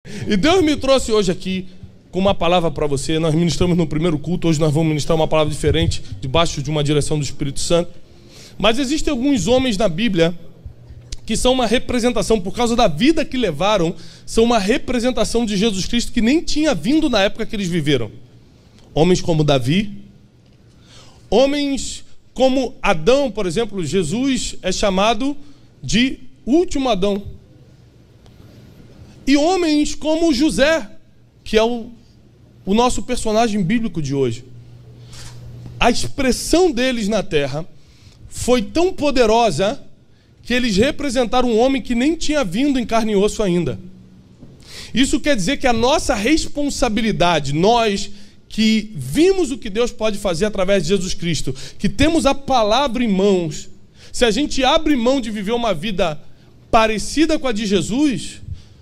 E Deus me trouxe hoje aqui com uma palavra para você. Nós ministramos no primeiro culto, hoje nós vamos ministrar uma palavra diferente, debaixo de uma direção do Espírito Santo. Mas existem alguns homens na Bíblia que são uma representação, por causa da vida que levaram, são uma representação de Jesus Cristo que nem tinha vindo na época que eles viveram. Homens como Davi, homens como Adão, por exemplo. Jesus é chamado de último Adão. E homens como José, que é o nosso personagem bíblico de hoje. A expressão deles na terra foi tão poderosa que eles representaram um homem que nem tinha vindo em carne e osso ainda. Isso quer dizer que a nossa responsabilidade, nós que vimos o que Deus pode fazer através de Jesus Cristo, que temos a palavra em mãos, se a gente abre mão de viver uma vida parecida com a de Jesus,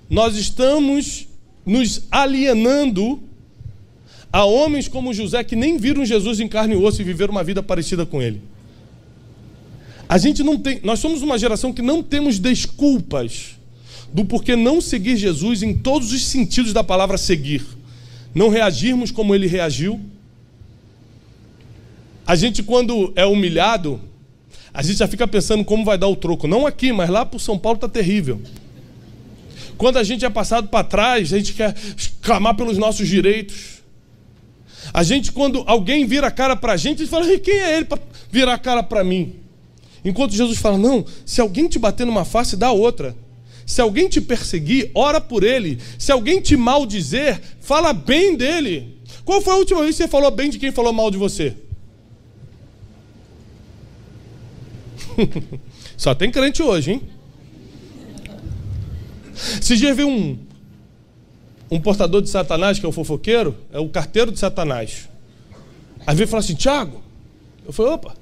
nós estamos nos alienando a homens como José que nem viram Jesus em carne e osso e viveram uma vida parecida com ele. A gente não tem, nós somos uma geração que não temos desculpas do porquê não seguir Jesus em todos os sentidos da palavra seguir. Não reagirmos como ele reagiu. A gente, quando é humilhado, a gente já fica pensando como vai dar o troco. Não aqui, mas lá por São Paulo está terrível. Quando a gente é passado para trás, a gente quer clamar pelos nossos direitos. A gente, quando alguém vira a cara para a gente fala, quem é ele para virar a cara para mim? Enquanto Jesus fala, não, se alguém te bater numa face, dá outra. Se alguém te perseguir, ora por ele. Se alguém te maldizer, fala bem dele. Qual foi a última vez que você falou bem de quem falou mal de você? Só tem crente hoje, hein? Esses dias veio um portador de Satanás, que é o fofoqueiro, é o carteiro de Satanás. Aí veio falar assim, Tiago, eu falei, opa,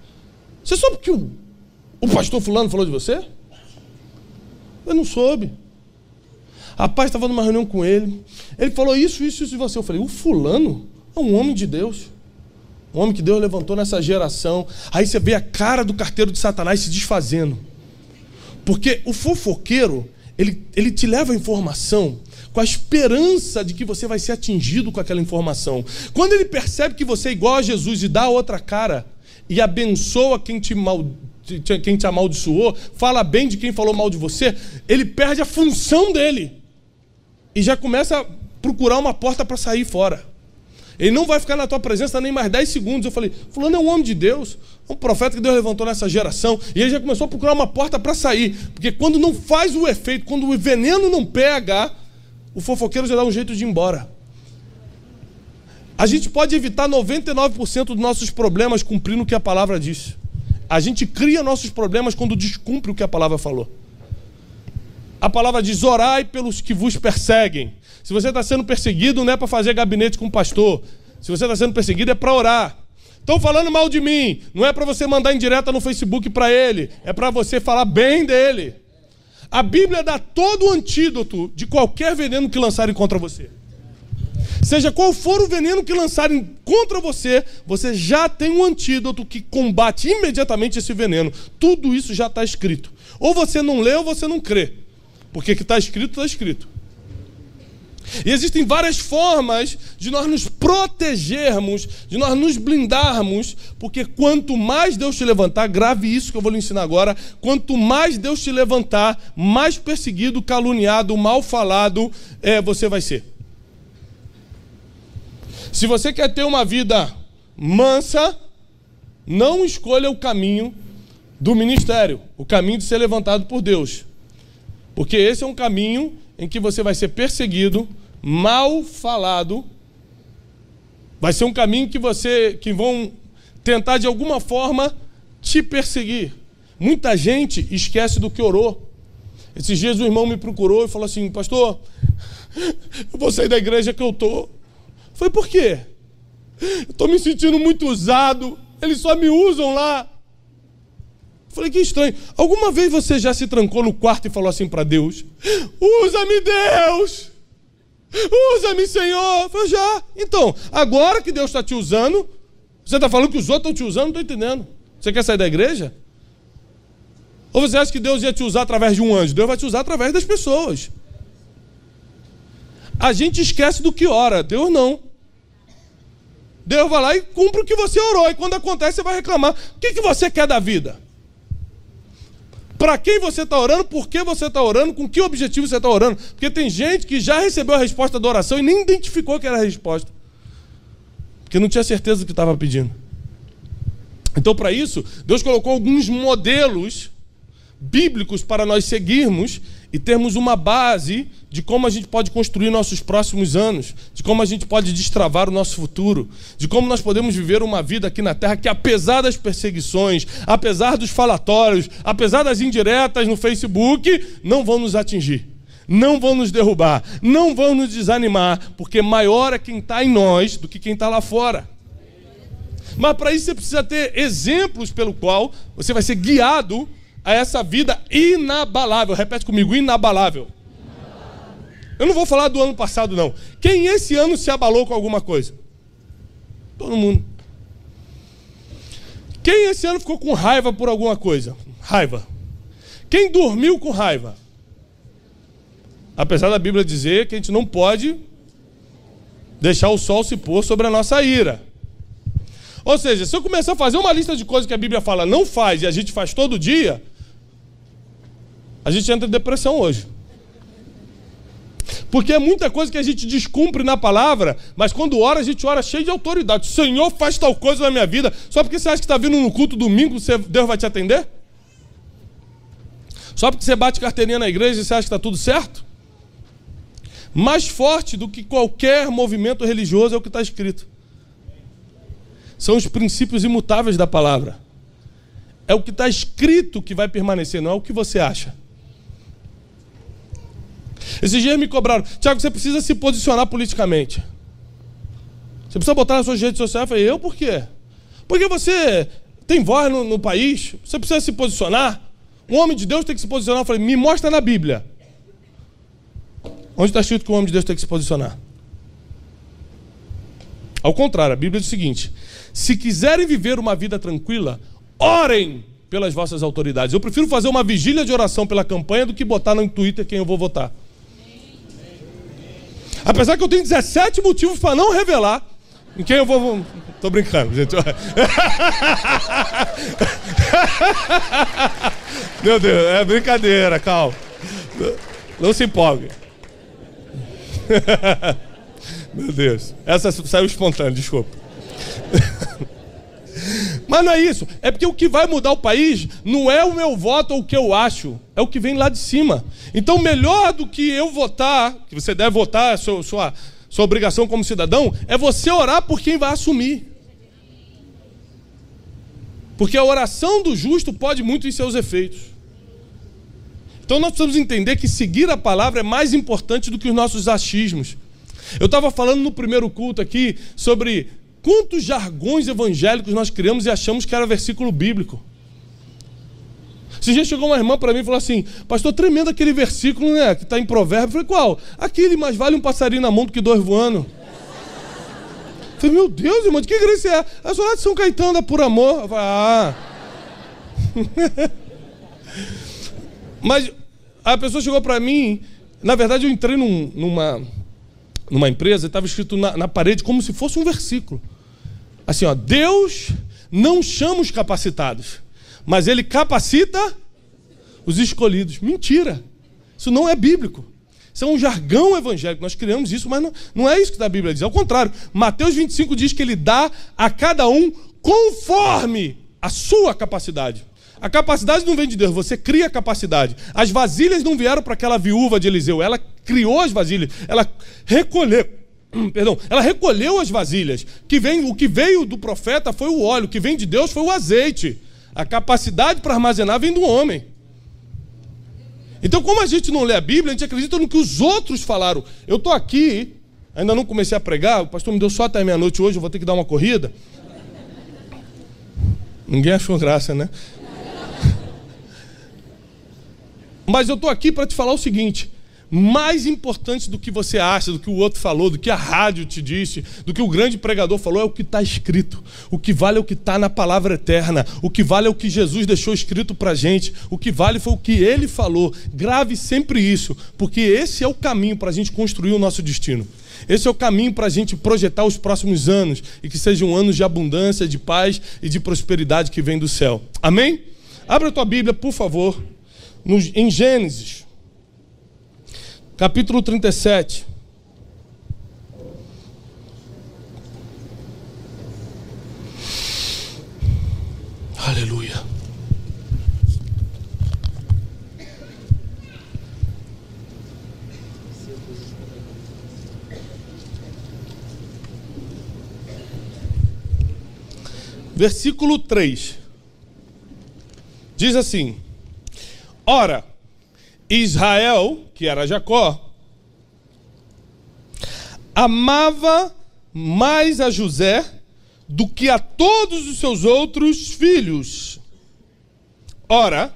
você soube que o pastor fulano falou de você? Eu não soube. Rapaz, estava numa reunião com ele, ele falou isso de você. Eu falei, o fulano é um homem de Deus, um homem que Deus levantou nessa geração. Aí você vê a cara do carteiro de Satanás se desfazendo, porque o fofoqueiro, ele te leva a informação com a esperança de que você vai ser atingido com aquela informação. Quando ele percebe que você é igual a Jesus e dá a outra cara e abençoa quem te amaldiçoou, fala bem de quem falou mal de você, ele perde a função dele e já começa a procurar uma porta para sair fora. Ele não vai ficar na tua presença nem mais 10 segundos. Eu falei, fulano é um homem de Deus, um profeta que Deus levantou nessa geração, e ele já começou a procurar uma porta para sair, porque quando não faz o efeito, quando o veneno não pega, o fofoqueiro já dá um jeito de ir embora. A gente pode evitar 99% dos nossos problemas cumprindo o que a palavra diz. A gente cria nossos problemas quando descumpre o que a palavra falou. A palavra diz, orai pelos que vos perseguem. Se você está sendo perseguido, não é para fazer gabinete com o pastor. Se você está sendo perseguido, é para orar. Estão falando mal de mim, não é para você mandar indireta no Facebook para ele, é para você falar bem dele. A Bíblia dá todo o antídoto de qualquer veneno que lançarem contra você. Seja qual for o veneno que lançarem contra você, você já tem um antídoto que combate imediatamente esse veneno. Tudo isso já está escrito. Ou você não lê ou você não crê. Porque o que está escrito, está escrito. E existem várias formas de nós nos protegermos, de nós nos blindarmos, porque quanto mais Deus te levantar, grave isso que eu vou lhe ensinar agora, quanto mais Deus te levantar, mais perseguido, caluniado, mal falado você vai ser. Se você quer ter uma vida mansa, não escolha o caminho do ministério, o caminho de ser levantado por Deus. Porque esse é um caminho em que você vai ser perseguido, mal falado. Vai ser um caminho que vão tentar de alguma forma te perseguir. Muita gente esquece do que orou. Esses dias o irmão me procurou e falou assim, pastor, eu vou sair da igreja que eu estou. Eu falei, por quê? Eu estou me sentindo muito usado, eles só me usam lá. Eu falei, que estranho. Alguma vez você já se trancou no quarto e falou assim para Deus, usa-me, Deus, usa-me, Senhor? Eu falei, já. Então, agora que Deus está te usando, você está falando que os outros estão te usando? Não estou entendendo. Você quer sair da igreja? Ou você acha que Deus ia te usar através de um anjo? Deus vai te usar através das pessoas. A gente esquece do que ora, Deus não. Deus vai lá e cumpre o que você orou, e quando acontece você vai reclamar. O que você quer da vida? Para quem você está orando, por que você está orando, com que objetivo você está orando? Porque tem gente que já recebeu a resposta da oração e nem identificou que era a resposta, porque não tinha certeza do que estava pedindo. Então, para isso, Deus colocou alguns modelos bíblicos para nós seguirmos e termos uma base de como a gente pode construir nossos próximos anos, de como a gente pode destravar o nosso futuro, de como nós podemos viver uma vida aqui na Terra que, apesar das perseguições, apesar dos falatórios, apesar das indiretas no Facebook, não vão nos atingir, não vão nos derrubar, não vão nos desanimar, porque maior é quem está em nós do que quem está lá fora. Mas para isso você precisa ter exemplos pelo qual você vai ser guiado a essa vida inabalável. Repete comigo, inabalável. Eu não vou falar do ano passado, não. Quem esse ano se abalou com alguma coisa? Todo mundo. Quem esse ano ficou com raiva por alguma coisa? Raiva. Quem dormiu com raiva? Apesar da Bíblia dizer que a gente não pode deixar o sol se pôr sobre a nossa ira. Ou seja, se eu começar a fazer uma lista de coisas que a Bíblia fala não faz e a gente faz todo dia, a gente entra em depressão hoje. Porque é muita coisa que a gente descumpre na palavra, mas quando ora, a gente ora cheio de autoridade. Senhor, faz tal coisa na minha vida. Só porque você acha que está vindo no culto domingo, Deus vai te atender? Só porque você bate carteirinha na igreja e você acha que está tudo certo? Mais forte do que qualquer movimento religioso é o que está escrito. São os princípios imutáveis da palavra. É o que está escrito que vai permanecer, não é o que você acha. Esses dias me cobraram: Tiago, você precisa se posicionar politicamente. Você precisa botar nas suas redes sociais. Eu falei: eu por quê? Porque você tem voz no país, você precisa se posicionar. Um homem de Deus tem que se posicionar. Eu falei: me mostra na Bíblia. Onde está escrito que o homem de Deus tem que se posicionar? Ao contrário, a Bíblia diz o seguinte: se quiserem viver uma vida tranquila, orem pelas vossas autoridades. Eu prefiro fazer uma vigília de oração pela campanha do que botar no Twitter quem eu vou votar. Apesar que eu tenho 17 motivos para não revelar em quem eu vou... Tô brincando, gente. Meu Deus, é brincadeira, calma. Não se empolgue. Meu Deus, essa saiu espontânea, desculpa. Mas não é isso, é porque o que vai mudar o país não é o meu voto ou o que eu acho, é o que vem lá de cima. Então, melhor do que eu votar, que você deve votar, sua obrigação como cidadão, é você orar por quem vai assumir. Porque a oração do justo pode muito em seus efeitos. Então nós precisamos entender que seguir a palavra é mais importante do que os nossos achismos. Eu estava falando no primeiro culto aqui sobre quantos jargões evangélicos nós criamos e achamos que era versículo bíblico. Esse dia chegou uma irmã para mim e falou assim: pastor, tremendo aquele versículo, né, que está em Provérbios. Eu falei: qual? Aquele, mais vale um passarinho na mão do que 2 voando. Eu falei: meu Deus, irmão, de que igreja é? Eu sou lá de São Caetano, da Por Amor. Eu falei: Mas a pessoa chegou para mim, na verdade eu entrei numa empresa e estava escrito na parede como se fosse um versículo. Assim, ó: Deus não chama os capacitados, mas Ele capacita os escolhidos. Mentira! Isso não é bíblico. Isso é um jargão evangélico. Nós criamos isso, mas não é isso que a Bíblia diz. Ao contrário, Mateus 25 diz que Ele dá a cada um conforme a sua capacidade. A capacidade não vem de Deus, você cria a capacidade. As vasilhas não vieram para aquela viúva de Eliseu, ela criou as vasilhas, ela recolheu as vasilhas. O que veio do profeta foi o óleo, o que vem de Deus foi o azeite. A capacidade para armazenar vem do homem. Então, como a gente não lê a Bíblia, a gente acredita no que os outros falaram. Eu estou aqui, ainda não comecei a pregar, o pastor me deu só até meia-noite hoje, eu vou ter que dar uma corrida. Ninguém achou graça, né? Mas eu estou aqui para te falar o seguinte: mais importante do que você acha, do que o outro falou, do que a rádio te disse, do que o grande pregador falou, é o que está escrito. O que vale é o que está na palavra eterna. O que vale é o que Jesus deixou escrito para a gente. O que vale foi o que Ele falou. Grave sempre isso, porque esse é o caminho para a gente construir o nosso destino. Esse é o caminho para a gente projetar os próximos anos e que sejam anos de abundância, de paz e de prosperidade que vem do céu. Amém? Abra a tua Bíblia, por favor, em Gênesis, capítulo 37. Aleluia. Versículo 3. Diz assim: ora, Israel, que era Jacó, amava mais a José do que a todos os seus outros filhos. Ora,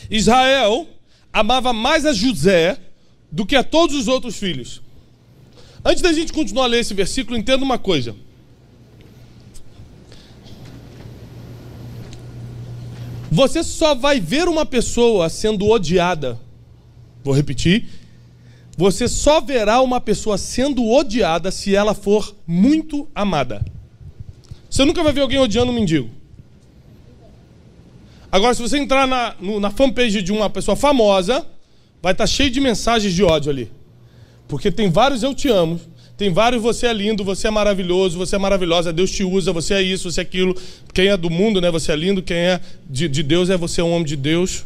Israel amava mais a José do que a todos os outros filhos. Antes da gente continuar a ler esse versículo, entenda uma coisa. Você só vai ver uma pessoa sendo odiada. Vou repetir. Você só verá uma pessoa sendo odiada se ela for muito amada. Você nunca vai ver alguém odiando um mendigo. Agora, se você entrar na fanpage de uma pessoa famosa, vai estar cheio de mensagens de ódio ali. Porque tem vários eu te amo. Tem vários você é lindo, você é maravilhoso, você é maravilhosa, Deus te usa, você é isso, você é aquilo. Quem é do mundo, né, você é lindo, quem é de Deus, é você um homem de Deus.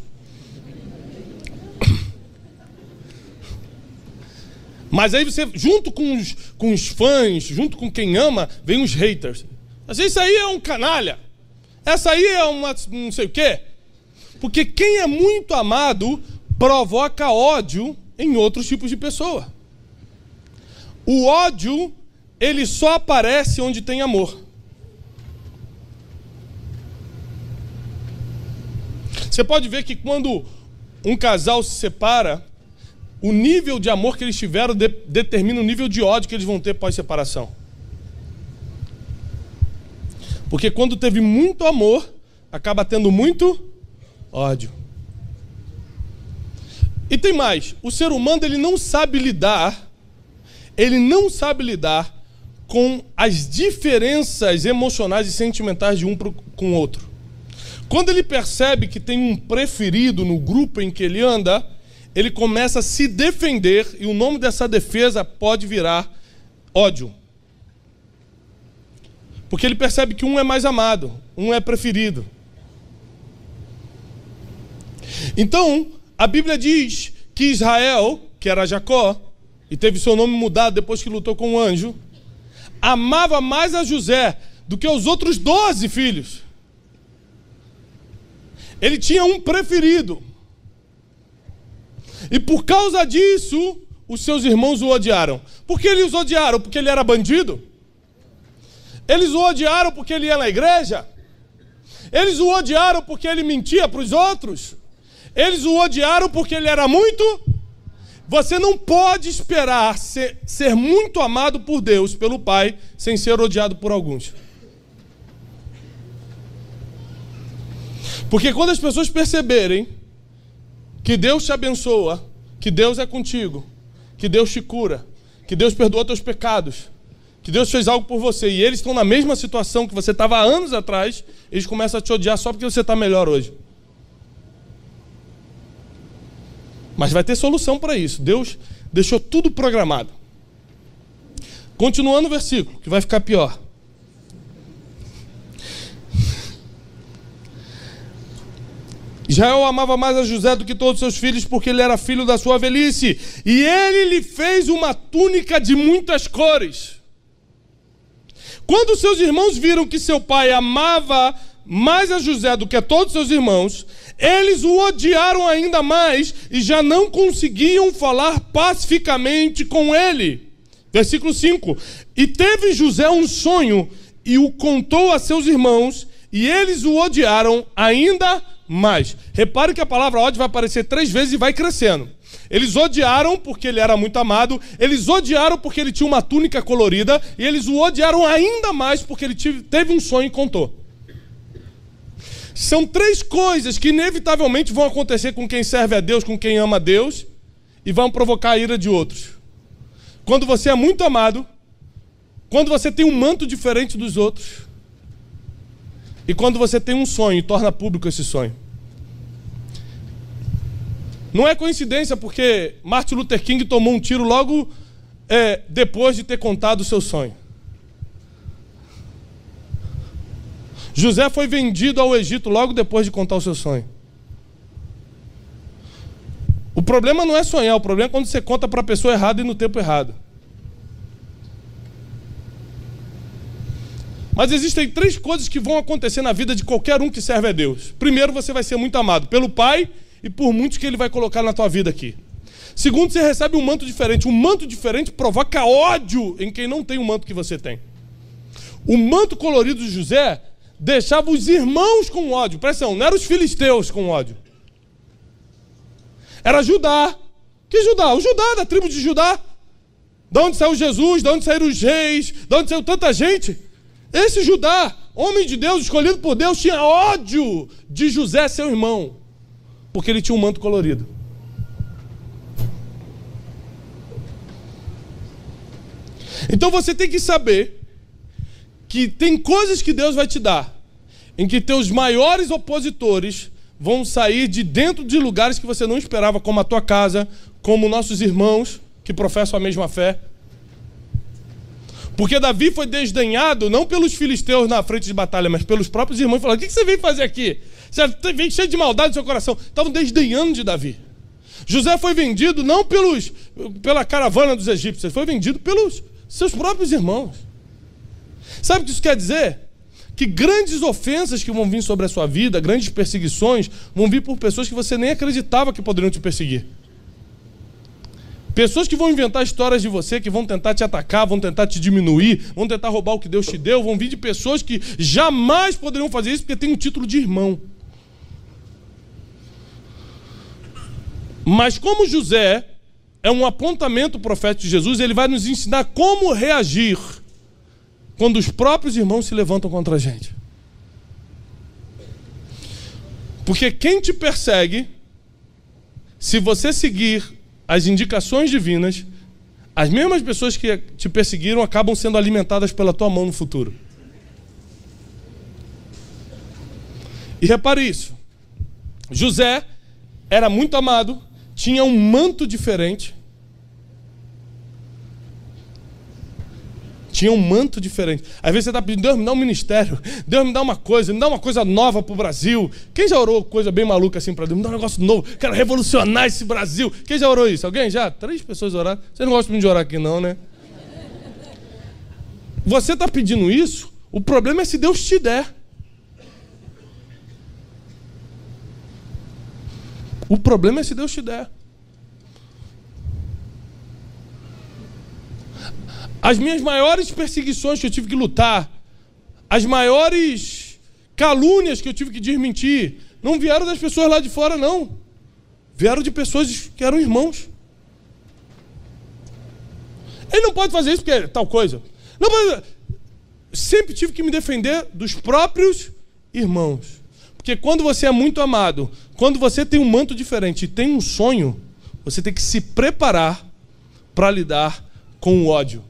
Mas aí você, junto com os fãs, junto com quem ama, vem os haters. Mas isso aí é um canalha. Essa aí é uma não sei o quê. Porque quem é muito amado provoca ódio em outros tipos de pessoa. O ódio, ele só aparece onde tem amor. Você pode ver que quando um casal se separa, o nível de amor que eles tiveram determina o nível de ódio que eles vão ter pós-separação. Porque quando teve muito amor, acaba tendo muito ódio. E tem mais, o ser humano ele não sabe lidar com as diferenças emocionais e sentimentais de um com o outro. Quando ele percebe que tem um preferido no grupo em que ele anda, ele começa a se defender e o nome dessa defesa pode virar ódio. Porque ele percebe que um é mais amado, um é preferido. Então, a Bíblia diz que Israel, que era Jacó, e teve seu nome mudado depois que lutou com o anjo, amava mais a José do que os outros 12 filhos. Ele tinha um preferido. E por causa disso, os seus irmãos o odiaram. Por que eles o odiaram? Porque ele era bandido? Eles o odiaram porque ele ia na igreja? Eles o odiaram porque ele mentia para os outros? Eles o odiaram porque ele era muito... Você não pode esperar ser muito amado por Deus, pelo Pai, sem ser odiado por alguns. Porque quando as pessoas perceberem que Deus te abençoa, que Deus é contigo, que Deus te cura, que Deus perdoa teus pecados, que Deus fez algo por você, e eles estão na mesma situação que você estava há anos atrás, eles começam a te odiar só porque você está melhor hoje. Mas vai ter solução para isso. Deus deixou tudo programado. Continuando o versículo, que vai ficar pior. Israel amava mais a José do que todos os seus filhos, porque ele era filho da sua velhice. E ele lhe fez uma túnica de muitas cores. Quando seus irmãos viram que seu pai amava mais a José do que a todos seus irmãos, eles o odiaram ainda mais e já não conseguiam falar pacificamente com ele. Versículo 5. E teve José um sonho e o contou a seus irmãos e eles o odiaram ainda mais. Repare que a palavra ódio vai aparecer 3 vezes e vai crescendo. Eles odiaram porque ele era muito amado, eles odiaram porque ele tinha uma túnica colorida, e eles o odiaram ainda mais porque ele teve um sonho e contou. São 3 coisas que inevitavelmente vão acontecer com quem serve a Deus, com quem ama a Deus, e vão provocar a ira de outros. Quando você é muito amado, quando você tem um manto diferente dos outros, e quando você tem um sonho e torna público esse sonho. Não é coincidência porque Martin Luther King tomou um tiro logo depois de ter contado o seu sonho. José foi vendido ao Egito logo depois de contar o seu sonho. O problema não é sonhar, o problema é quando você conta para a pessoa errada e no tempo errado. Mas existem 3 coisas que vão acontecer na vida de qualquer um que serve a Deus. Primeiro, você vai ser muito amado pelo Pai e por muitos que Ele vai colocar na tua vida aqui. Segundo, você recebe um manto diferente. Um manto diferente provoca ódio em quem não tem o manto que você tem. O manto colorido de José deixava os irmãos com ódio. Presta atenção, não eram os filisteus com ódio. Era Judá. Que Judá? O Judá, da tribo de Judá. De onde saiu Jesus, de onde saíram os reis, de onde saiu tanta gente. Esse Judá, homem de Deus, escolhido por Deus, tinha ódio de José, seu irmão, porque ele tinha um manto colorido. Então você tem que saber que tem coisas que Deus vai te dar, em que teus maiores opositores vão sair de dentro de lugares que você não esperava, como a tua casa, como nossos irmãos que professam a mesma fé. Porque Davi foi desdenhado não pelos filisteus na frente de batalha, mas pelos próprios irmãos. Falaram: o que você veio fazer aqui? Você veio cheio de maldade no seu coração. Estavam desdenhando de Davi. José foi vendido não pela caravana dos egípcios, foi vendido pelos seus próprios irmãos. Sabe o que isso quer dizer? Que grandes ofensas que vão vir sobre a sua vida, grandes perseguições, vão vir por pessoas que você nem acreditava que poderiam te perseguir. Pessoas que vão inventar histórias de você, que vão tentar te atacar, vão tentar te diminuir, vão tentar roubar o que Deus te deu, vão vir de pessoas que jamais poderiam fazer isso porque tem um título de irmão. Mas como José é um apontamento profético de Jesus, ele vai nos ensinar como reagir quando os próprios irmãos se levantam contra a gente. Porque quem te persegue, se você seguir as indicações divinas, as mesmas pessoas que te perseguiram acabam sendo alimentadas pela tua mão no futuro. E repare isso. José era muito amado, tinha um manto diferente. Tinha um manto diferente. Às vezes você está pedindo: Deus me dá um ministério, Deus me dá uma coisa, me dá uma coisa nova para o Brasil. Quem já orou coisa bem maluca assim para Deus? Me dá um negócio novo, quero revolucionar esse Brasil. Quem já orou isso? Alguém já? 3 pessoas oraram. Você não gosta muito de orar aqui não, né? Você está pedindo isso? O problema é se Deus te der. O problema é se Deus te der. As minhas maiores perseguições que eu tive que lutar, as maiores calúnias que eu tive que desmentir, não vieram das pessoas lá de fora, não. Vieram de pessoas que eram irmãos. Ele não pode fazer isso porque é tal coisa. Não pode. Sempre tive que me defender dos próprios irmãos. Porque quando você é muito amado, quando você tem um manto diferente e tem um sonho, você tem que se preparar para lidar com o ódio.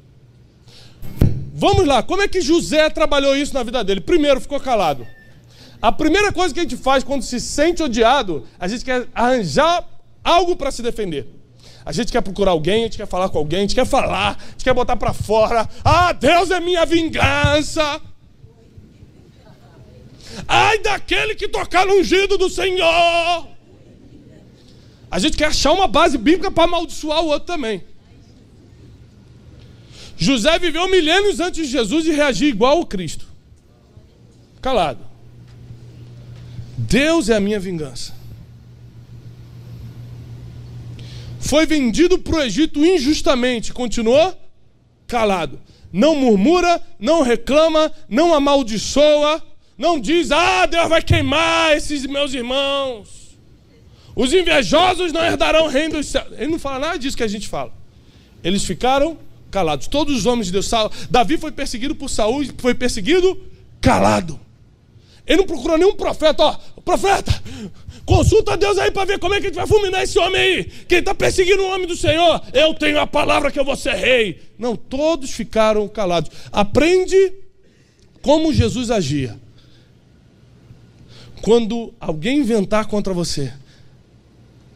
Vamos lá, como é que José trabalhou isso na vida dele? Primeiro, ficou calado. A primeira coisa que a gente faz quando se sente odiado, a gente quer arranjar algo para se defender. A gente quer procurar alguém, a gente quer falar com alguém, a gente quer falar, a gente quer botar para fora. Ah, Deus é minha vingança. Ai daquele que tocar no ungido do Senhor. A gente quer achar uma base bíblica para amaldiçoar o outro também. José viveu milênios antes de Jesus e reagiu igual ao Cristo. Calado. Deus é a minha vingança. Foi vendido para o Egito injustamente. Continuou calado. Não murmura, não reclama, não amaldiçoa. Não diz: ah, Deus vai queimar esses meus irmãos. Os invejosos não herdarão o reino dos céus. Ele não fala nada disso que a gente fala. Eles ficaram calados. Todos os homens de Deus. Davi foi perseguido por Saul, foi perseguido calado. Ele não procurou nenhum profeta. Ó, profeta, consulta a Deus aí para ver como é que a gente vai fulminar esse homem aí. Quem está perseguindo o homem do Senhor, eu tenho a palavra que eu vou ser rei. Não, todos ficaram calados. Aprende como Jesus agia. Quando alguém inventar contra você,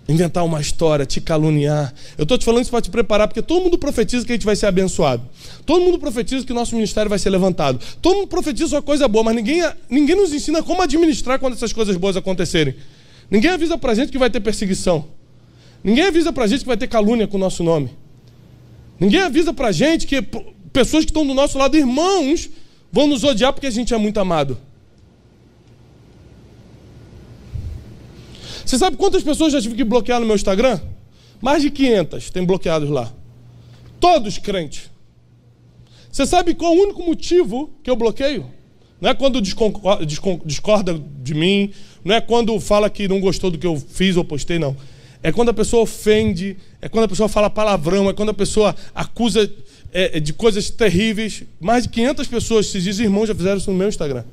inventar uma história, te caluniar. Eu estou te falando isso para te preparar, porque todo mundo profetiza que a gente vai ser abençoado. Todo mundo profetiza que o nosso ministério vai ser levantado. Todo mundo profetiza uma coisa boa, mas ninguém nos ensina como administrar quando essas coisas boas acontecerem. Ninguém avisa para a gente que vai ter perseguição. Ninguém avisa para a gente que vai ter calúnia com o nosso nome. Ninguém avisa para a gente que pessoas que estão do nosso lado, irmãos, vão nos odiar porque a gente é muito amado. Você sabe quantas pessoas já tive que bloquear no meu Instagram? Mais de 500 tem bloqueados lá. Todos crentes. Você sabe qual é o único motivo que eu bloqueio? Não é quando discorda de mim, não é quando fala que não gostou do que eu fiz ou postei, não. É quando a pessoa ofende, é quando a pessoa fala palavrão, é quando a pessoa acusa de coisas terríveis. Mais de 500 pessoas, se dizem irmãos, já fizeram isso no meu Instagram.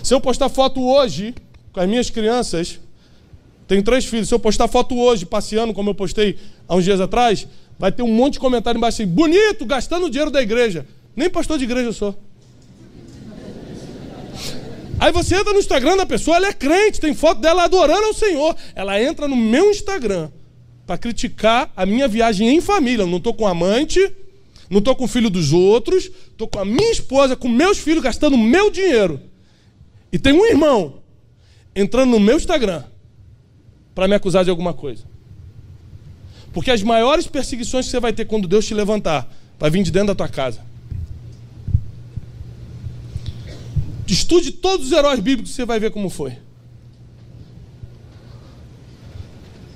Se eu postar foto hoje com as minhas crianças, tenho 3 filhos, se eu postar foto hoje, passeando, como eu postei há uns dias atrás, vai ter um monte de comentário embaixo assim, bonito, gastando o dinheiro da igreja. Nem pastor de igreja eu sou. Aí você entra no Instagram da pessoa, ela é crente, tem foto dela adorando ao Senhor. Ela entra no meu Instagram para criticar a minha viagem em família. Eu não estou com amante, não estou com o filho dos outros, estou com a minha esposa, com meus filhos, gastando meu dinheiro. E tem um irmão entrando no meu Instagram para me acusar de alguma coisa. Porque as maiores perseguições que você vai ter quando Deus te levantar, vai vir de dentro da tua casa. Estude todos os heróis bíblicos, você vai ver como foi.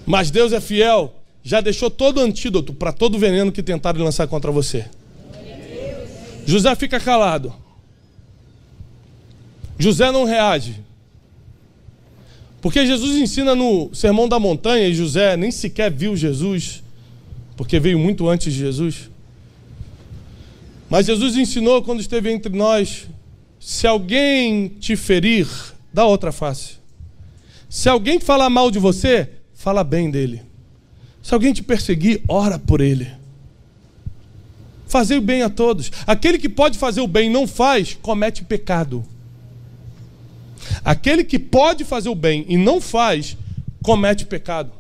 Mas Deus é fiel, já deixou todo o antídoto para todo o veneno que tentaram lançar contra você. José fica calado. José não reage. Porque Jesus ensina no Sermão da Montanha, e José nem sequer viu Jesus, porque veio muito antes de Jesus. Mas Jesus ensinou quando esteve entre nós, se alguém te ferir, dá outra face. Se alguém falar mal de você, fala bem dele. Se alguém te perseguir, ora por ele. Fazei o bem a todos. Aquele que pode fazer o bem e não faz, comete pecado. Aquele que pode fazer o bem e não faz, comete pecado.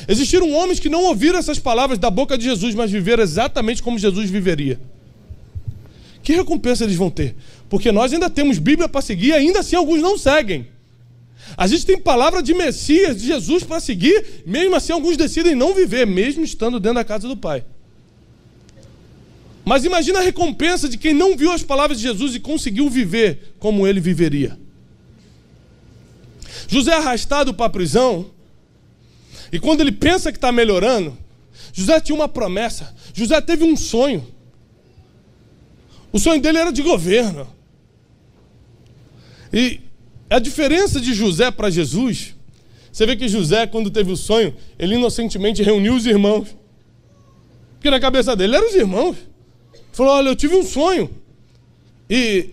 Existiram homens que não ouviram essas palavras da boca de Jesus, mas viveram exatamente como Jesus viveria. Que recompensa eles vão ter? Porque nós ainda temos Bíblia para seguir, ainda assim alguns não seguem. A gente tem palavra de Messias, de Jesus para seguir, mesmo assim alguns decidem não viver, mesmo estando dentro da casa do Pai. Mas imagina a recompensa de quem não viu as palavras de Jesus e conseguiu viver como ele viveria. José é arrastado para a prisão, e quando ele pensa que está melhorando, José tinha uma promessa, José teve um sonho. O sonho dele era de governo. E a diferença de José para Jesus, você vê que José, quando teve o sonho, ele inocentemente reuniu os irmãos. Porque na cabeça dele eram os irmãos. Falou, olha, eu tive um sonho. E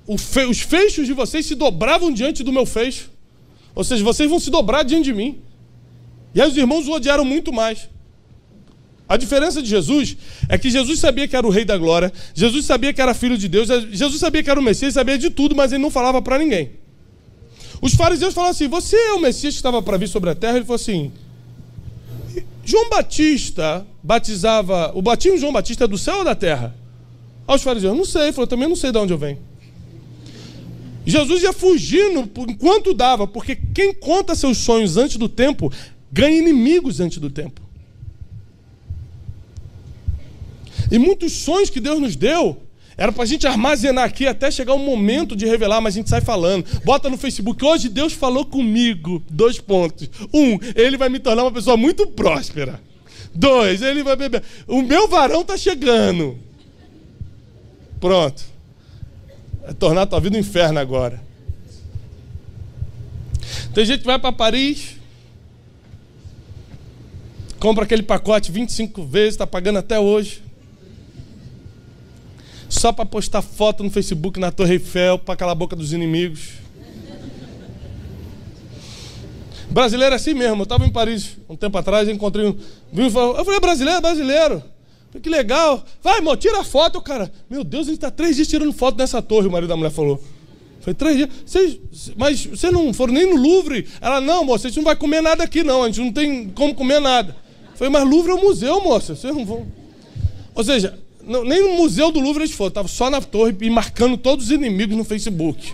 os feixes de vocês se dobravam diante do meu feixo. Ou seja, vocês vão se dobrar diante de mim. E aí os irmãos o odiaram muito mais. A diferença de Jesus é que Jesus sabia que era o Rei da Glória, Jesus sabia que era filho de Deus, Jesus sabia que era o Messias, sabia de tudo, mas ele não falava para ninguém. Os fariseus falavam assim, você é o Messias que estava para vir sobre a terra? Ele falou assim, João Batista batizava, o batismo de João Batista é do céu ou da terra? Aí os fariseus, não sei, ele falou, também não sei de onde eu venho. Jesus ia fugindo enquanto dava, porque quem conta seus sonhos antes do tempo, ganha inimigos antes do tempo. E muitos sonhos que Deus nos deu, era para a gente armazenar aqui até chegar o momento de revelar, mas a gente sai falando. Bota no Facebook, hoje Deus falou comigo, 2 pontos. 1, ele vai me tornar uma pessoa muito próspera. 2, ele vai beber. O meu varão está chegando. Pronto. Vai tornar a tua vida um inferno agora. Tem gente que vai para Paris, compra aquele pacote 25 vezes, está pagando até hoje, só para postar foto no Facebook na Torre Eiffel, para calar a boca dos inimigos. Brasileiro é assim mesmo. Eu estava em Paris um tempo atrás, encontrei um... Eu falei, brasileiro, brasileiro. Falei, que legal. Vai, irmão, tira a foto, cara. Meu Deus, a gente está 3 dias tirando foto nessa torre, o marido da mulher falou. Falei, 3 dias. Mas vocês não foram nem no Louvre? Ela, não, moça, a gente não vai comer nada aqui, não. A gente não tem como comer nada. Falei, mas Louvre é um museu, moça. Vocês não vão... Ou seja, nem no museu do Louvre eles foram. Estavam só na torre e marcando todos os inimigos no Facebook.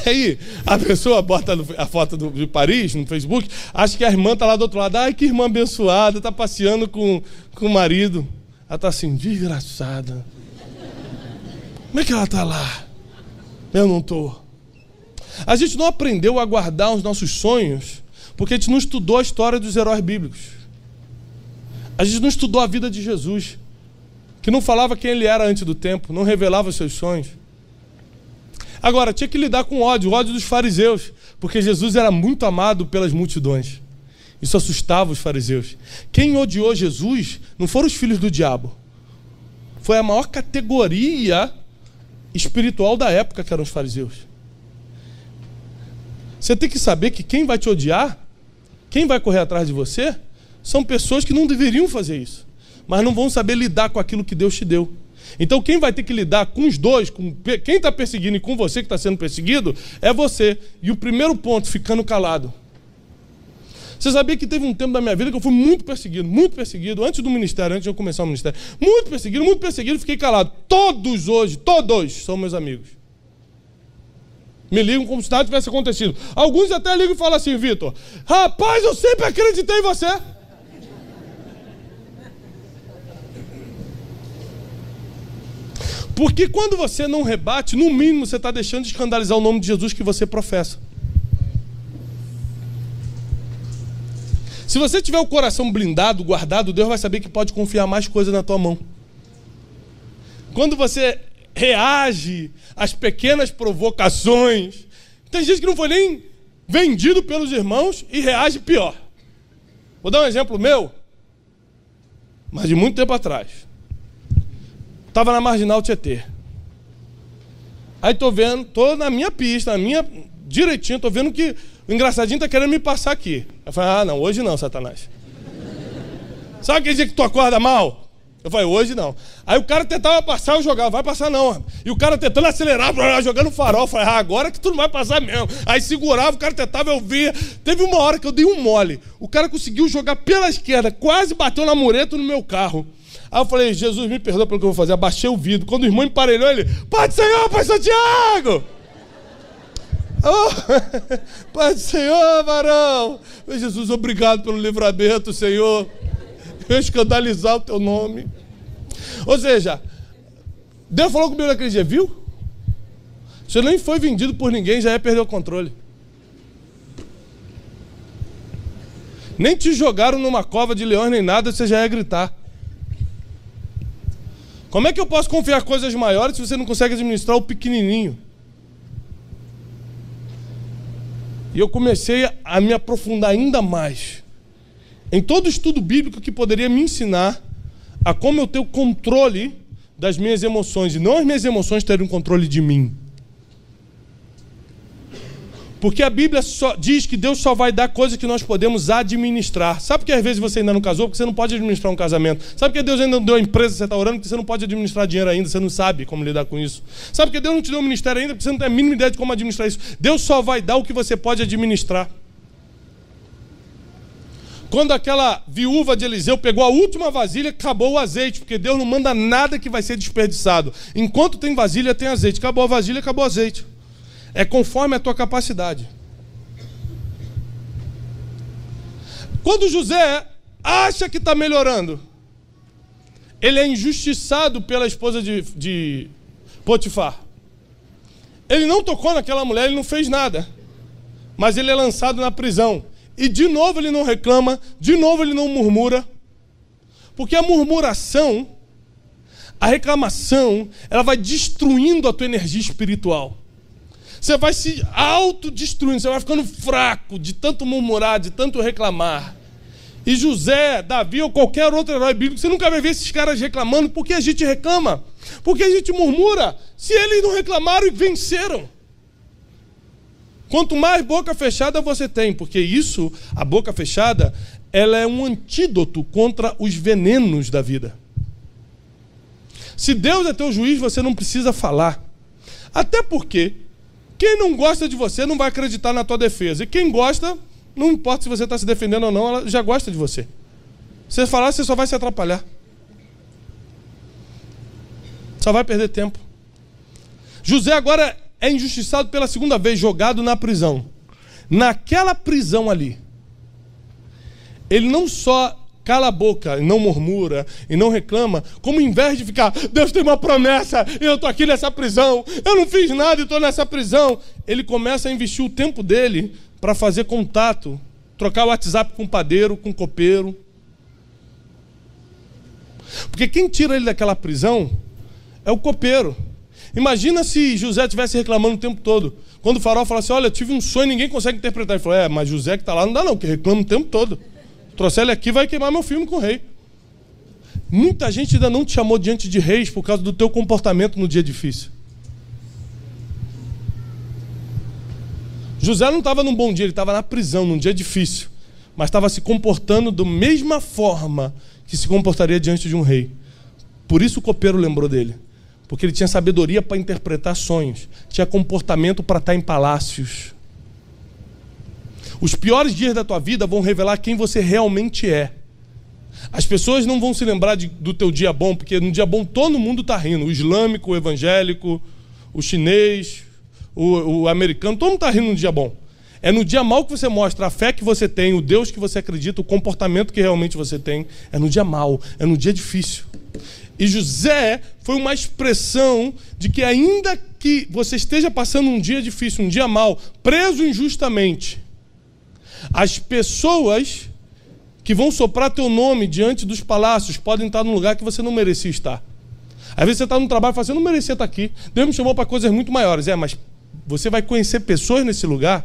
Aí a pessoa bota a foto de Paris no Facebook, acha que a irmã está lá do outro lado. Ai, que irmã abençoada, está passeando com o marido. Ela está assim, desgraçada. Como é que ela está lá? Eu não estou. A gente não aprendeu a guardar os nossos sonhos porque a gente não estudou a história dos heróis bíblicos. A gente não estudou a vida de Jesus, que não falava quem ele era antes do tempo, não revelava os seus sonhos. Agora, tinha que lidar com o ódio dos fariseus, porque Jesus era muito amado pelas multidões. Isso assustava os fariseus. Quem odiou Jesus não foram os filhos do diabo. Foi a maior categoria espiritual da época, que eram os fariseus. Você tem que saber que quem vai te odiar, quem vai correr atrás de você, são pessoas que não deveriam fazer isso, mas não vão saber lidar com aquilo que Deus te deu. Então quem vai ter que lidar com os dois, com quem está perseguindo e com você que está sendo perseguido, é você. E o primeiro ponto, ficando calado. Você sabia que teve um tempo da minha vida que eu fui muito perseguido, antes do ministério, antes de eu começar o ministério. Muito perseguido, fiquei calado. Todos hoje, todos são meus amigos. Me ligam como se nada tivesse acontecido. Alguns até ligam e falam assim, Vitor, rapaz, eu sempre acreditei em você. Porque quando você não rebate, no mínimo você está deixando de escandalizar o nome de Jesus que você professa. Se você tiver o coração blindado, guardado, Deus vai saber que pode confiar mais coisa na tua mão. Quando você reage às pequenas provocações, tem gente que não foi nem vendido pelos irmãos e reage pior. Vou dar um exemplo meu, mas de muito tempo atrás. Estava na Marginal Tietê. Aí tô na minha pista, direitinho, tô vendo que o engraçadinho tá querendo me passar aqui. Eu falei, não, hoje não, Satanás. Sabe aquele dia que tu acorda mal? Eu falei, hoje não. Aí o cara tentava passar, eu jogava, vai passar não. E o cara tentando acelerar, jogando farol. Eu falei, agora que tu não vai passar mesmo. Aí segurava, o cara tentava, eu via. Teve uma hora que eu dei um mole. O cara conseguiu jogar pela esquerda, quase bateu na mureta no meu carro. Aí eu falei, Jesus, me perdoa pelo que eu vou fazer. Abaixei o vidro. Quando o irmão emparelhou, ele, Pai do Senhor, Pai Santiago! Oh, Pai do Senhor, varão! Jesus, obrigado pelo livramento, Senhor. Eu escandalizar o teu nome. Ou seja, Deus falou comigo naquele dia, viu? Você nem foi vendido por ninguém, já ia perder o controle. Nem te jogaram numa cova de leões nem nada, você já ia gritar. Como é que eu posso confiar coisas maiores se você não consegue administrar o pequenininho? E eu comecei a me aprofundar ainda mais em todo estudo bíblico que poderia me ensinar a como eu ter o controle das minhas emoções, e não as minhas emoções terem o controle de mim. Porque a Bíblia só diz que Deus só vai dar coisas que nós podemos administrar. Sabe por que às vezes você ainda não casou? Porque você não pode administrar um casamento. Sabe por que Deus ainda não deu a empresa que você está orando? Porque você não pode administrar dinheiro ainda, você não sabe como lidar com isso. Sabe por que Deus não te deu um ministério ainda? Porque você não tem a mínima ideia de como administrar isso. Deus só vai dar o que você pode administrar. Quando aquela viúva de Eliseu pegou a última vasilha, acabou o azeite, porque Deus não manda nada que vai ser desperdiçado. Enquanto tem vasilha, tem azeite. Acabou a vasilha, acabou o azeite. É conforme a tua capacidade. Quando José acha que está melhorando, ele é injustiçado pela esposa de Potifar. Ele não tocou naquela mulher, ele não fez nada. Mas ele é lançado na prisão. E de novo ele não reclama, de novo ele não murmura. Porque a murmuração, a reclamação, ela vai destruindo a tua energia espiritual. Você vai se autodestruindo, você vai ficando fraco de tanto murmurar, de tanto reclamar. E José, Davi ou qualquer outro herói bíblico, você nunca vai ver esses caras reclamando. Por que a gente reclama? Porque a gente murmura. Se eles não reclamaram e venceram. Quanto mais boca fechada você tem, porque isso, a boca fechada, ela é um antídoto contra os venenos da vida. Se Deus é teu juiz, você não precisa falar. Até porque quem não gosta de você não vai acreditar na tua defesa. E quem gosta, não importa se você está se defendendo ou não, ela já gosta de você. Se você falar, você só vai se atrapalhar. Só vai perder tempo. José agora é injustiçado pela segunda vez, jogado na prisão. Naquela prisão ali, ele não só cala a boca e não murmura e não reclama, como em vez de ficar, Deus tem uma promessa e eu estou aqui nessa prisão, eu não fiz nada e estou nessa prisão, ele começa a investir o tempo dele para fazer contato, trocar o WhatsApp com o padeiro, com o copeiro. Porque quem tira ele daquela prisão é o copeiro. Imagina se José estivesse reclamando o tempo todo. Quando o faraó fala assim, olha, eu tive um sonho e ninguém consegue interpretar. Ele falou, mas José que está lá não dá não, que reclama o tempo todo. Trouxer ele aqui vai queimar meu filme com o rei. Muita gente ainda não te chamou diante de reis por causa do teu comportamento no dia difícil. José não estava num bom dia, ele estava na prisão, num dia difícil. Mas estava se comportando da mesma forma que se comportaria diante de um rei. Por isso o copeiro lembrou dele. Porque ele tinha sabedoria para interpretar sonhos. Tinha comportamento para estar em palácios. Os piores dias da tua vida vão revelar quem você realmente é. As pessoas não vão se lembrar do teu dia bom, porque no dia bom todo mundo está rindo. O islâmico, o evangélico, o chinês, o americano, todo mundo está rindo no dia bom. É no dia mau que você mostra a fé que você tem, o Deus que você acredita, o comportamento que realmente você tem. É no dia mau, é no dia difícil. E José foi uma expressão de que ainda que você esteja passando um dia difícil, um dia mau, preso injustamente, as pessoas que vão soprar teu nome diante dos palácios podem estar num lugar que você não merecia estar. Às vezes você está no trabalho e fala assim, eu não merecia estar aqui. Deus me chamou para coisas muito maiores. Mas você vai conhecer pessoas nesse lugar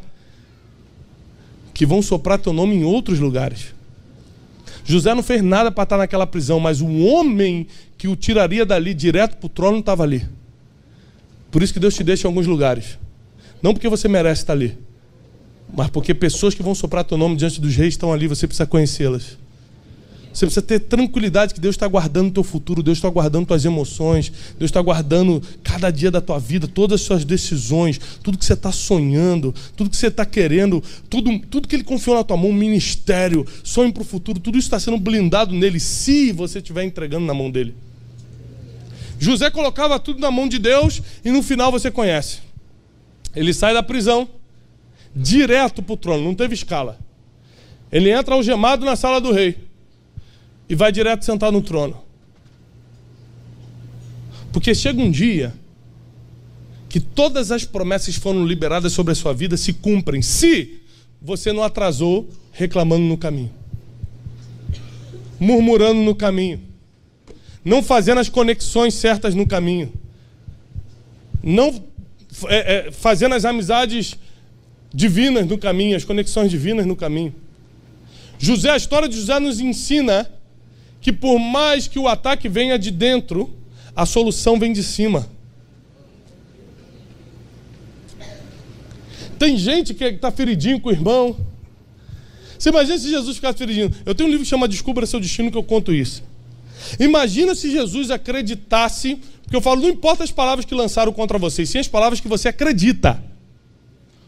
que vão soprar teu nome em outros lugares. José não fez nada para estar naquela prisão, mas o homem que o tiraria dali direto para o trono estava ali. Por isso que Deus te deixa em alguns lugares. Não porque você merece estar ali, mas porque pessoas que vão soprar teu nome diante dos reis estão ali, você precisa conhecê-las. Você precisa ter tranquilidade que Deus está guardando o teu futuro, Deus está guardando tuas emoções, Deus está guardando cada dia da tua vida, todas as suas decisões, tudo que você está sonhando, tudo que você está querendo, tudo que Ele confiou na tua mão, ministério, sonho para o futuro, tudo isso está sendo blindado nele, se você estiver entregando na mão dele. José colocava tudo na mão de Deus e no final você conhece. Ele sai da prisão, direto para o trono, não teve escala. Ele entra algemado na sala do rei e vai direto sentar no trono. Porque chega um dia que todas as promessas que foram liberadas sobre a sua vida se cumprem, se você não atrasou reclamando no caminho, murmurando no caminho, não fazendo as conexões certas no caminho, não fazendo as amizades divinas no caminho, as conexões divinas no caminho. José, a história de José nos ensina que por mais que o ataque venha de dentro, a solução vem de cima. Tem gente que está feridinho com o irmão. Você imagina se Jesus ficasse feridinho. Eu tenho um livro que chama Descubra Seu Destino, que eu conto isso. Imagina se Jesus acreditasse, porque eu falo, não importa as palavras que lançaram contra você, sim as palavras que você acredita.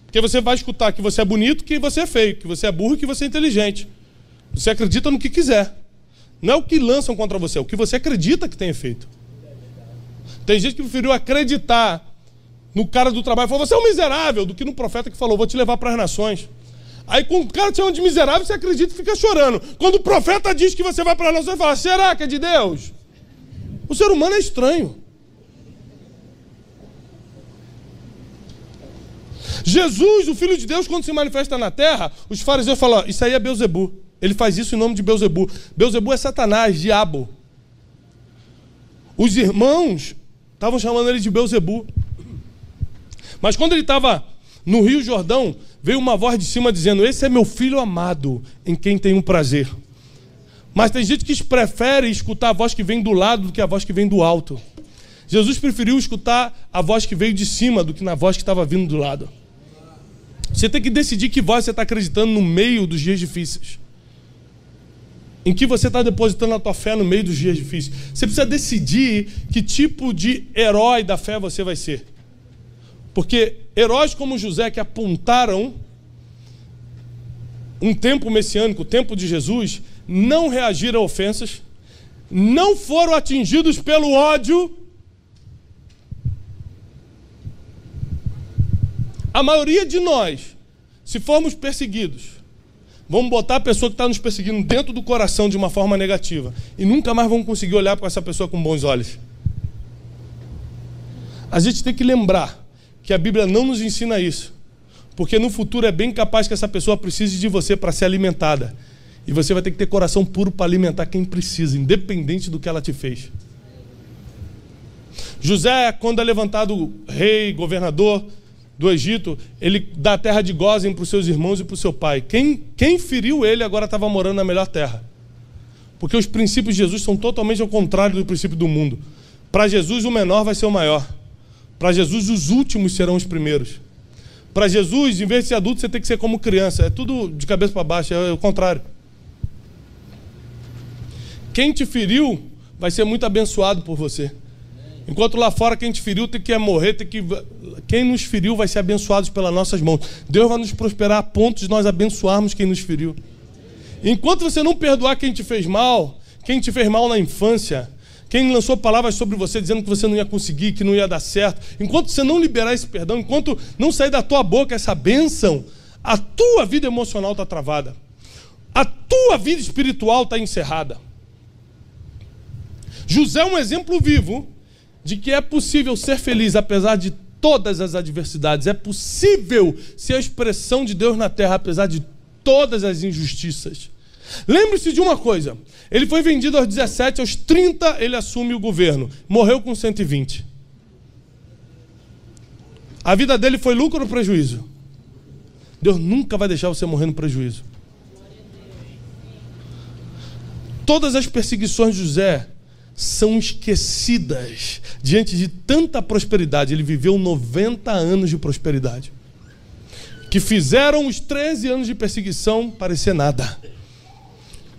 Porque você vai escutar que você é bonito, que você é feio, que você é burro e que você é inteligente. Você acredita no que quiser. Não é o que lançam contra você, é o que você acredita que tem efeito. Tem gente que preferiu acreditar no cara do trabalho e falou, você é um miserável, do que no profeta que falou, vou te levar para as nações. Aí quando o cara te chama de miserável, você acredita e fica chorando. Quando o profeta diz que você vai para as nações, você fala, será que é de Deus? O ser humano é estranho. Jesus, o Filho de Deus, quando se manifesta na terra, os fariseus falam, isso aí é Belzebu. Ele faz isso em nome de Belzebu. Belzebu é Satanás, diabo. Os irmãos estavam chamando ele de Belzebu. Mas quando ele estava no Rio Jordão, veio uma voz de cima dizendo: esse é meu filho amado, em quem tenho prazer. Mas tem gente que prefere escutar a voz que vem do lado do que a voz que vem do alto. Jesus preferiu escutar a voz que veio de cima do que na voz que estava vindo do lado. Você tem que decidir que voz você está acreditando no meio dos dias difíceis. Em que você está depositando a tua fé no meio dos dias difíceis. Você precisa decidir que tipo de herói da fé você vai ser. Porque heróis como José, que apontaram um tempo messiânico, o tempo de Jesus, não reagiram a ofensas, não foram atingidos pelo ódio. A maioria de nós, se formos perseguidos, vamos botar a pessoa que está nos perseguindo dentro do coração de uma forma negativa e nunca mais vamos conseguir olhar para essa pessoa com bons olhos. A gente tem que lembrar que a Bíblia não nos ensina isso, porque no futuro é bem capaz que essa pessoa precise de você para ser alimentada, e você vai ter que ter coração puro para alimentar quem precisa, independente do que ela te fez. José, quando é levantado rei, governador do Egito, ele dá a terra de Gósen para os seus irmãos e para o seu pai. Quem feriu ele agora estava morando na melhor terra, porque os princípios de Jesus são totalmente ao contrário do princípio do mundo. Para Jesus o menor vai ser o maior. Para Jesus, os últimos serão os primeiros. Para Jesus, em vez de ser adulto, você tem que ser como criança. É tudo de cabeça para baixo, é o contrário. Quem te feriu vai ser muito abençoado por você. Enquanto lá fora quem te feriu tem que morrer, quem nos feriu vai ser abençoado pelas nossas mãos. Deus vai nos prosperar a ponto de nós abençoarmos quem nos feriu. Enquanto você não perdoar quem te fez mal na infância, quem lançou palavras sobre você dizendo que você não ia conseguir, que não ia dar certo, enquanto você não liberar esse perdão, enquanto não sair da tua boca essa bênção, a tua vida emocional está travada. A tua vida espiritual está encerrada. José é um exemplo vivo de que é possível ser feliz apesar de todas as adversidades. É possível ser a expressão de Deus na terra apesar de todas as injustiças. Lembre-se de uma coisa: ele foi vendido aos 17, aos 30 ele assume o governo, morreu com 120. A vida dele foi lucro ou prejuízo? Deus nunca vai deixar você morrer no prejuízo. Todas as perseguições de José são esquecidas diante de tanta prosperidade. Ele viveu 90 anos de prosperidade, que fizeram os 13 anos de perseguição parecer nada.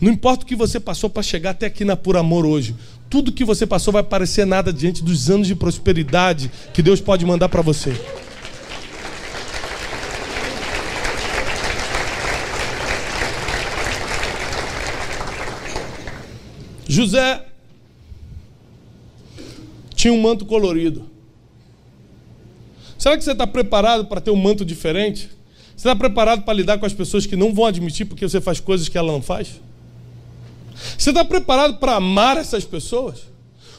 Não importa o que você passou para chegar até aqui na Por Amor hoje, tudo que você passou vai parecer nada diante dos anos de prosperidade que Deus pode mandar para você. José tinha um manto colorido. Será que você está preparado para ter um manto diferente? Você está preparado para lidar com as pessoas que não vão admitir porque você faz coisas que ela não faz? Você está preparado para amar essas pessoas?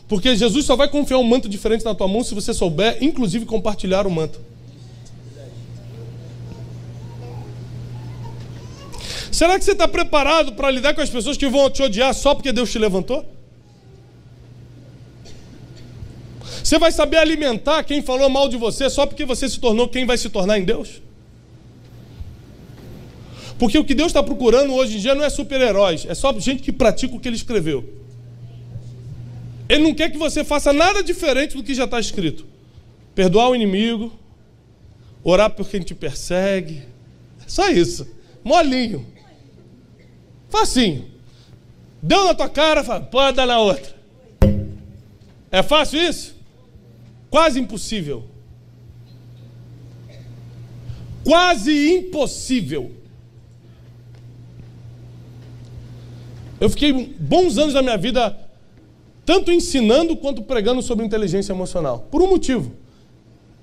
Porque Jesus só vai confiar um manto diferente na tua mão se você souber, inclusive, compartilhar o manto. Será que você está preparado para lidar com as pessoas que vão te odiar só porque Deus te levantou? Você vai saber alimentar quem falou mal de você só porque você se tornou quem vai se tornar em Deus? Porque o que Deus está procurando hoje em dia não é super-heróis, é só gente que pratica o que Ele escreveu. Ele não quer que você faça nada diferente do que já está escrito. Perdoar o inimigo, orar por quem te persegue, só isso, molinho, facinho. Deu na tua cara, fala, pode dar na outra. É fácil isso? Quase impossível. Quase impossível. Eu fiquei bons anos da minha vida tanto ensinando quanto pregando sobre inteligência emocional. Por um motivo.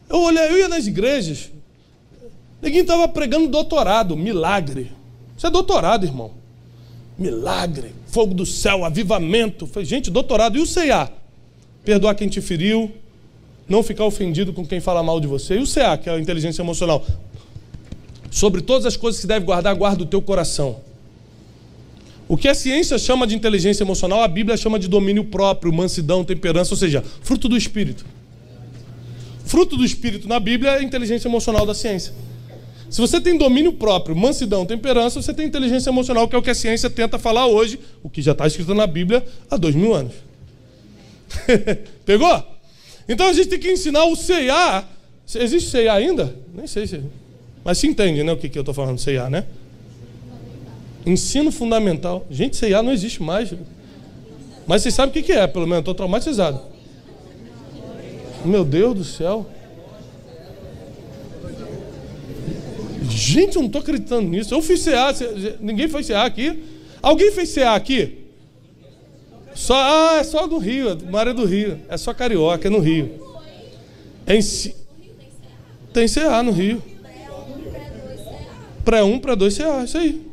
Eu ia nas igrejas, ninguém estava pregando doutorado, milagre. Isso é doutorado, irmão. Milagre, fogo do céu, avivamento. Falei, gente, doutorado. E o CA? Perdoar quem te feriu, não ficar ofendido com quem fala mal de você. E o CA, que é a inteligência emocional? Sobre todas as coisas que você deve guardar, guarda o teu coração. O que a ciência chama de inteligência emocional, a Bíblia chama de domínio próprio, mansidão, temperança, ou seja, fruto do Espírito. Fruto do Espírito na Bíblia é a inteligência emocional da ciência. Se você tem domínio próprio, mansidão, temperança, você tem inteligência emocional, que é o que a ciência tenta falar hoje, o que já está escrito na Bíblia há 2000 anos. Pegou? Então a gente tem que ensinar o CA. Existe CA ainda? Nem sei se... Mas se entende, né, o que eu estou falando, CA, né? Ensino fundamental. Gente, CA não existe mais. Mas vocês sabem o que é, pelo menos, estou traumatizado. Meu Deus do céu. Gente, eu não estou acreditando nisso. Eu fiz CA, ninguém fez CA aqui? Alguém fez CA aqui? É só do Rio, uma área do Rio. É só carioca, é no Rio. Tem CA no Rio. Pré-1, pré-2 CA, isso aí.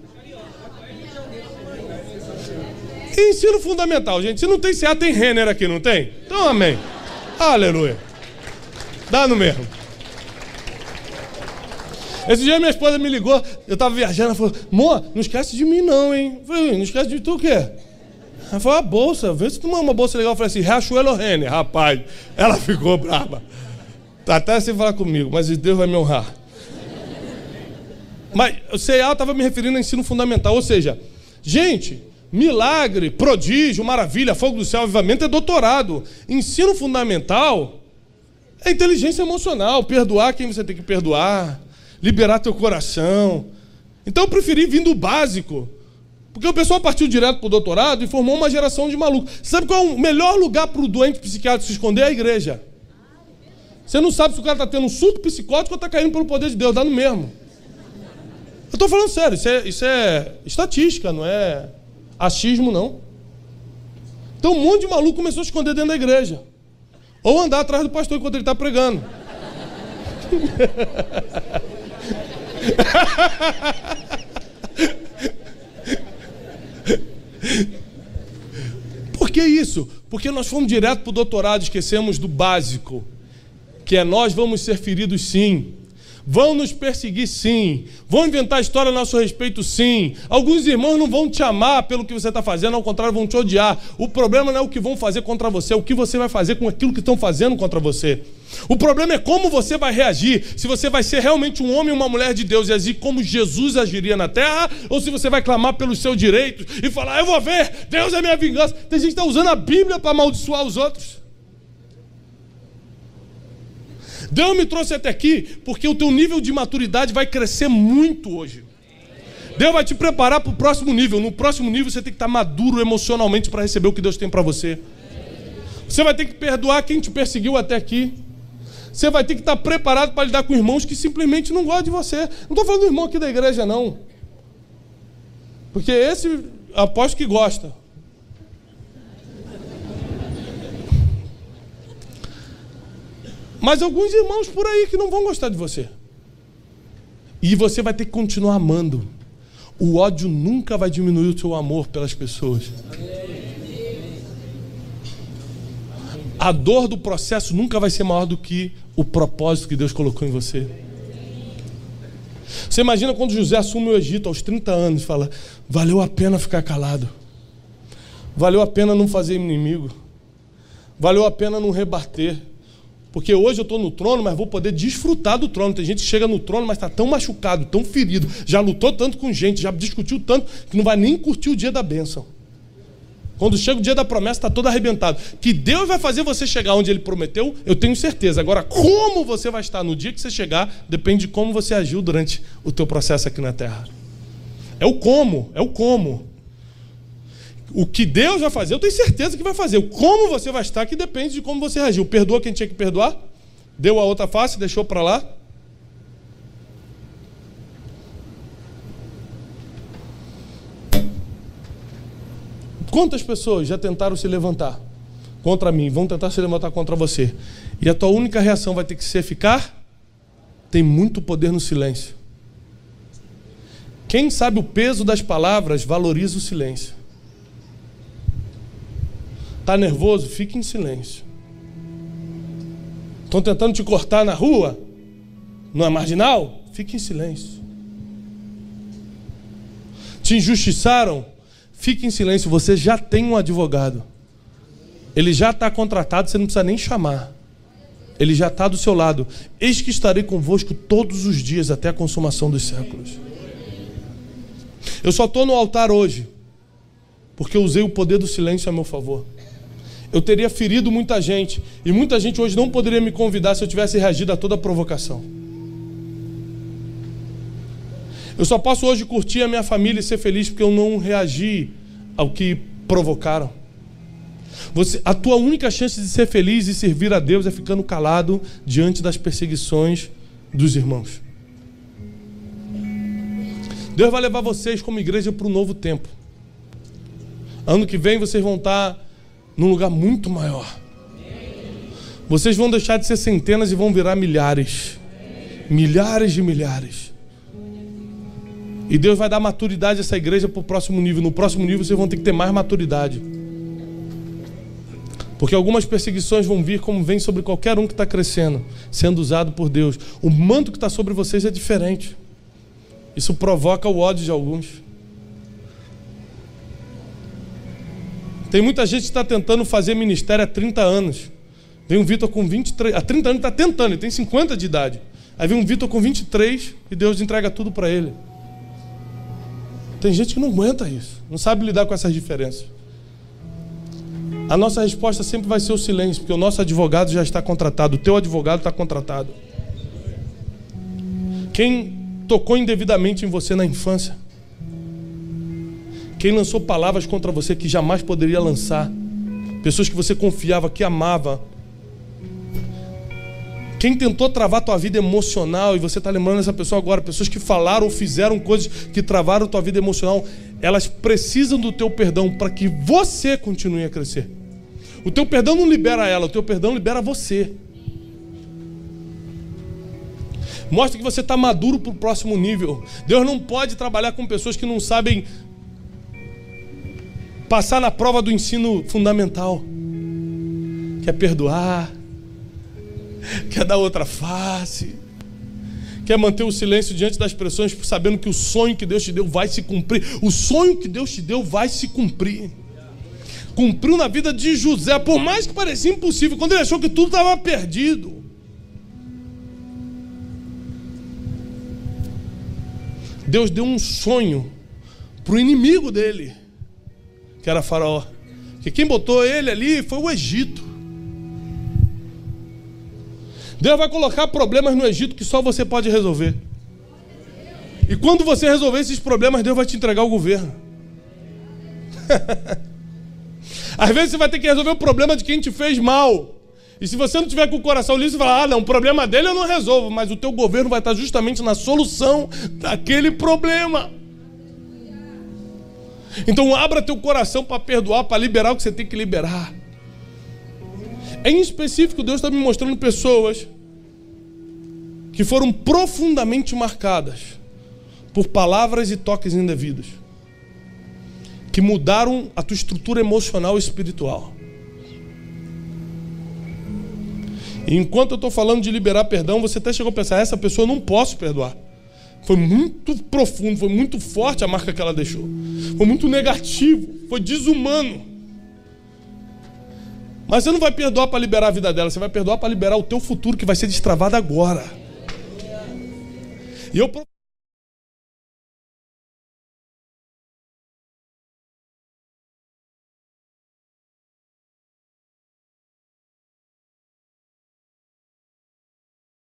E ensino fundamental, gente. Se não tem CA, tem Renner aqui, não tem? Então, amém. Aleluia. Dá no mesmo. Esse dia minha esposa me ligou, eu estava viajando, ela falou, amor, não esquece de mim não, hein? Eu falei, não esquece de tu o quê? Ela falou, a bolsa, vê se tu manda uma bolsa legal. Eu falei assim, Riachuelo ou Renner? Rapaz, ela ficou brava. Tá até sem falar comigo, mas Deus vai me honrar. Mas o CA estava me referindo a ensino fundamental, ou seja, gente, milagre, prodígio, maravilha, fogo do céu, avivamento é doutorado. Ensino fundamental é inteligência emocional, perdoar quem você tem que perdoar, liberar teu coração. Então eu preferi vir do básico, porque o pessoal partiu direto para o doutorado e formou uma geração de malucos. Sabe qual é o melhor lugar para o doente psiquiátrico se esconder? É a igreja. Você não sabe se o cara está tendo um surto psicótico ou está caindo pelo poder de Deus, dá no mesmo. Eu estou falando sério, isso é estatística, não é achismo, não. Então um monte de maluco começou a se esconder dentro da igreja. Ou andar atrás do pastor enquanto ele está pregando. Por que isso? Porque nós fomos direto para o doutorado e esquecemos do básico, que é nós vamos ser feridos sim, vão nos perseguir sim, vão inventar história a nosso respeito sim, alguns irmãos não vão te amar pelo que você está fazendo, ao contrário, vão te odiar. O problema não é o que vão fazer contra você, é o que você vai fazer com aquilo que estão fazendo contra você. O problema é como você vai reagir, se você vai ser realmente um homem ou uma mulher de Deus e agir como Jesus agiria na terra, ou se você vai clamar pelos seus direitos e falar, eu vou ver, Deus é minha vingança. Tem gente que está usando a Bíblia para amaldiçoar os outros. Deus me trouxe até aqui porque o teu nível de maturidade vai crescer muito hoje. Deus vai te preparar para o próximo nível. No próximo nível você tem que estar maduro emocionalmente para receber o que Deus tem para você. Você vai ter que perdoar quem te perseguiu até aqui. Você vai ter que estar preparado para lidar com irmãos que simplesmente não gostam de você. Não estou falando do irmão aqui da igreja, não. Porque esse, aposto que gosta. Mas alguns irmãos por aí que não vão gostar de você. E você vai ter que continuar amando. O ódio nunca vai diminuir o seu amor pelas pessoas. A dor do processo nunca vai ser maior do que o propósito que Deus colocou em você. Você imagina quando José assume o Egito aos 30 anos e fala, valeu a pena ficar calado. Valeu a pena não fazer inimigo. Valeu a pena não rebater. Porque hoje eu estou no trono, mas vou poder desfrutar do trono. Tem gente que chega no trono, mas está tão machucado, tão ferido, já lutou tanto com gente, já discutiu tanto, que não vai nem curtir o dia da bênção. Quando chega o dia da promessa, está todo arrebentado. Que Deus vai fazer você chegar onde Ele prometeu, eu tenho certeza. Agora, como você vai estar no dia que você chegar, depende de como você agiu durante o teu processo aqui na terra. É o como, é o como. O que Deus vai fazer, eu tenho certeza que vai fazer. O como você vai estar, que depende de como você reagiu. Perdoa quem tinha que perdoar? Deu a outra face, deixou para lá? Quantas pessoas já tentaram se levantar contra mim, vão tentar se levantar contra você? E a tua única reação vai ter que ser ficar? Tem muito poder no silêncio. Quem sabe o peso das palavras, valoriza o silêncio. Está nervoso? Fique em silêncio. Estão tentando te cortar na rua? Não é marginal? Fique em silêncio. Te injustiçaram? Fique em silêncio. Você já tem um advogado. Ele já está contratado, você não precisa nem chamar. Ele já está do seu lado. Eis que estarei convosco todos os dias até a consumação dos séculos. Eu só estou no altar hoje porque eu usei o poder do silêncio a meu favor. Eu teria ferido muita gente, e muita gente hoje não poderia me convidar se eu tivesse reagido a toda a provocação. Eu só posso hoje curtir a minha família e ser feliz porque eu não reagi ao que provocaram. A tua única chance de ser feliz e servir a Deus é ficando calado diante das perseguições dos irmãos. Deus vai levar vocês como igreja para um novo tempo. Ano que vem vocês vão estar num lugar muito maior. Vocês vão deixar de ser centenas e vão virar milhares. Milhares de milhares. E Deus vai dar maturidade a essa igreja para o próximo nível. No próximo nível vocês vão ter que ter mais maturidade. Porque algumas perseguições vão vir como vem sobre qualquer um que está crescendo, sendo usado por Deus. O manto que está sobre vocês é diferente. Isso provoca o ódio de alguns. Tem muita gente que está tentando fazer ministério há 30 anos. Vem um Vitor com 23, há 30 anos está tentando, ele tem 50 de idade. Aí vem um Vitor com 23 e Deus entrega tudo para ele. Tem gente que não aguenta isso, não sabe lidar com essas diferenças. A nossa resposta sempre vai ser o silêncio, porque o nosso advogado já está contratado, o teu advogado está contratado. Quem tocou indevidamente em você na infância? Quem lançou palavras contra você que jamais poderia lançar? Pessoas que você confiava, que amava. Quem tentou travar tua vida emocional, e você está lembrando dessa pessoa agora, pessoas que falaram ou fizeram coisas que travaram tua vida emocional, elas precisam do teu perdão para que você continue a crescer. O teu perdão não libera ela, o teu perdão libera você. Mostra que você está maduro para o próximo nível. Deus não pode trabalhar com pessoas que não sabem passar na prova do ensino fundamental. Quer perdoar, quer dar outra face, quer manter o silêncio diante das pressões, sabendo que o sonho que Deus te deu vai se cumprir. O sonho que Deus te deu vai se cumprir. Cumpriu na vida de José, por mais que parecia impossível, quando ele achou que tudo estava perdido. Deus deu um sonho para o inimigo dele, que era Faraó. Que quem botou ele ali foi o Egito. Deus vai colocar problemas no Egito que só você pode resolver. E quando você resolver esses problemas, Deus vai te entregar o governo. Às vezes você vai ter que resolver o problema de quem te fez mal. E se você não tiver com o coração liso, você fala, não, o problema dele eu não resolvo. Mas o teu governo vai estar justamente na solução daquele problema. Então abra teu coração para perdoar, para liberar o que você tem que liberar. Em específico, Deus está me mostrando pessoas que foram profundamente marcadas por palavras e toques indevidos, que mudaram a tua estrutura emocional e espiritual. E enquanto eu estou falando de liberar perdão, você até chegou a pensar, essa pessoa eu não posso perdoar. Foi muito profundo, foi muito forte a marca que ela deixou. Foi muito negativo, foi desumano. Mas você não vai perdoar para liberar a vida dela, você vai perdoar para liberar o teu futuro que vai ser destravado agora. E eu